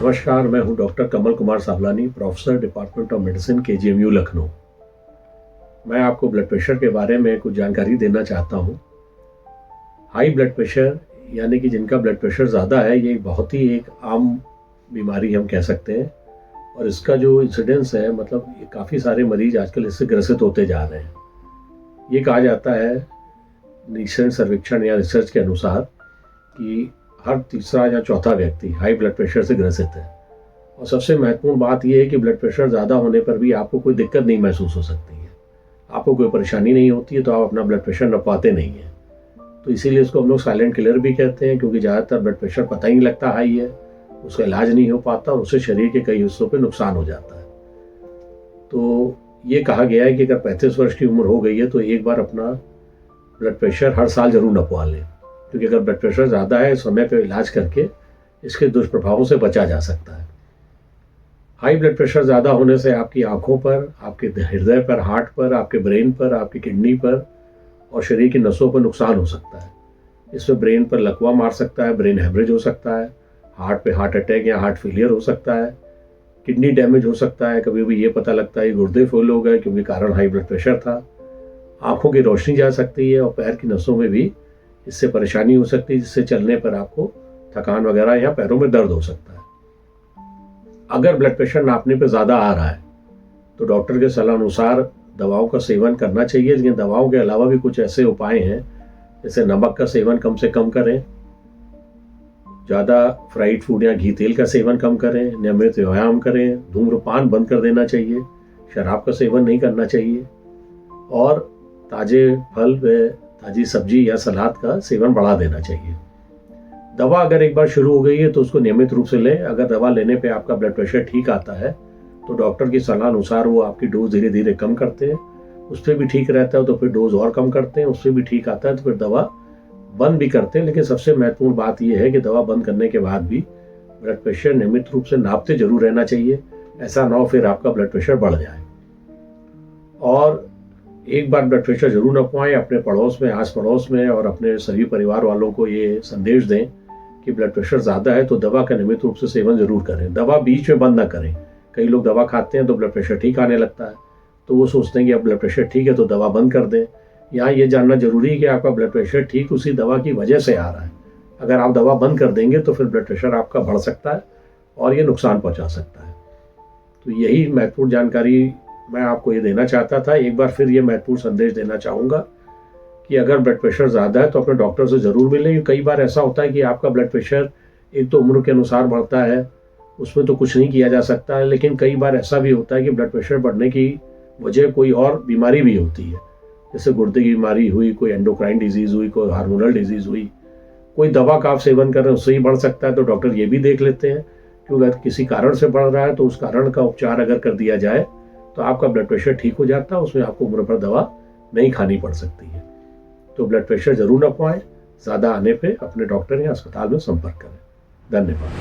नमस्कार, मैं हूं doctor Kamal Kumar Sawlani, professor department of medicine KGMU Lucknow. मैं आपको ब्लड प्रेशर के बारे में कुछ जानकारी देना चाहता हूं। हाई ब्लड प्रेशर यानी कि जिनका ब्लड प्रेशर ज़्यादा है, ये बहुत ही एक आम बीमारी हम कह सकते हैं और इसका जो इंसिडेंस है मतलब ये काफ़ी सारे मरीज आजकल इससे ग्रसित होते जा रहे हैं। ये कहा जाता है रीसेंट सर्वेक्षण या रिसर्च के अनुसार कि हर तीसरा या चौथा व्यक्ति हाई ब्लड प्रेशर से ग्रसित है। और सबसे महत्वपूर्ण बात यह है कि ब्लड प्रेशर ज़्यादा होने पर भी आपको कोई दिक्कत नहीं महसूस हो सकती है, आपको कोई परेशानी नहीं होती है, तो आप अपना ब्लड प्रेशर नपाते नहीं हैं। तो इसीलिए इसको हम लोग साइलेंट किलर भी कहते हैं, क्योंकि ज़्यादातर ब्लड प्रेशर पता ही नहीं लगता हाई है, उसका इलाज नहीं हो पाता और उससे शरीर के कई हिस्सों पर नुकसान हो जाता है। तो ये कहा गया है कि अगर 35 वर्ष की उम्र हो गई है तो एक बार अपना ब्लड प्रेशर हर साल जरूर नपवा लें, क्योंकि अगर ब्लड प्रेशर ज़्यादा है समय पर इलाज करके इसके दुष्प्रभावों से बचा जा सकता है। हाई ब्लड प्रेशर ज़्यादा होने से आपकी आँखों पर, आपके हृदय पर, हार्ट पर, आपके ब्रेन पर, आपकी किडनी पर और शरीर की नसों पर नुकसान हो सकता है। इसमें ब्रेन पर लकवा मार सकता है, ब्रेन हेमरेज हो सकता है, हार्ट पे हार्ट अटैक या हार्ट फेलियर हो सकता है, किडनी डैमेज हो सकता है। कभी भी ये पता लगता है गुर्दे फेल हो गए क्योंकि कारण हाई ब्लड प्रेशर था। आँखों की रोशनी जा सकती है और पैर की नसों में भी इससे परेशानी हो सकती है, जिससे चलने पर आपको थकान वगैरह या पैरों में दर्द हो सकता है। अगर ब्लड प्रेशर नापने पे ज़्यादा आ रहा है तो डॉक्टर के सलाह अनुसार दवाओं का सेवन करना चाहिए, लेकिन दवाओं के अलावा भी कुछ ऐसे उपाय हैं, जैसे नमक का सेवन कम से कम करें, ज़्यादा फ्राइड फूड या घी तेल का सेवन कम करें, नियमित व्यायाम करें, धूम्रपान बंद कर देना चाहिए, शराब का सेवन नहीं करना चाहिए और ताज़े फल व ताज़ी सब्जी या सलाद का सेवन बढ़ा देना चाहिए। दवा अगर एक बार शुरू हो गई है तो उसको नियमित रूप से लें। अगर दवा लेने पे आपका ब्लड प्रेशर ठीक आता है तो डॉक्टर की सलाह अनुसार वो आपकी डोज धीरे धीरे कम करते हैं, उस पर भी ठीक रहता है तो फिर डोज और कम करते हैं, उससे भी ठीक आता है तो फिर दवा बंद भी करते हैं। लेकिन सबसे महत्वपूर्ण बात यह है कि दवा बंद करने के बाद भी ब्लड प्रेशर नियमित रूप से नापते जरूर रहना चाहिए, ऐसा ना हो फिर आपका ब्लड प्रेशर बढ़ जाए। और एक बार ब्लड प्रेशर जरूर नपवाएं, अपने पड़ोस में, आस पड़ोस में और अपने सभी परिवार वालों को ये संदेश दें कि ब्लड प्रेशर ज़्यादा है तो दवा का नियमित रूप से सेवन जरूर करें, दवा बीच में बंद ना करें। कई लोग दवा खाते हैं तो ब्लड प्रेशर ठीक आने लगता है, तो वो सोचते हैं कि अब ब्लड प्रेशर ठीक है तो दवा बंद कर दें। यहाँ ये जानना जरूरी है कि आपका ब्लड प्रेशर ठीक उसी दवा की वजह से आ रहा है। अगर आप दवा बंद कर देंगे तो फिर ब्लड प्रेशर आपका बढ़ सकता है और ये नुकसान पहुँचा सकता है। तो यही महत्वपूर्ण जानकारी मैं आपको ये देना चाहता था। एक बार फिर ये महत्वपूर्ण संदेश देना चाहूँगा कि अगर ब्लड प्रेशर ज़्यादा है तो अपने डॉक्टर से ज़रूर मिलें। कई बार ऐसा होता है कि आपका ब्लड प्रेशर एक तो उम्र के अनुसार बढ़ता है, उसमें तो कुछ नहीं किया जा सकता है, लेकिन कई बार ऐसा भी होता है कि ब्लड प्रेशर बढ़ने की वजह कोई और बीमारी भी होती है, जैसे गुर्दे की बीमारी हुई, कोई एंडोक्राइन डिजीज़ हुई, कोई हार्मोनल डिजीज़ हुई, कोई दवा का आप सेवन कर रहे हैं उससे ही बढ़ सकता है। तो डॉक्टर ये भी देख लेते हैं कि अगर किसी कारण से बढ़ रहा है तो उस कारण का उपचार अगर कर दिया जाए तो आपका ब्लड प्रेशर ठीक हो जाता है, उसमें आपको उम्र भर दवा नहीं खानी पड़ सकती है। तो ब्लड प्रेशर जरूर नपवाएं, ज़्यादा आने पे अपने डॉक्टर या अस्पताल में संपर्क करें। धन्यवाद।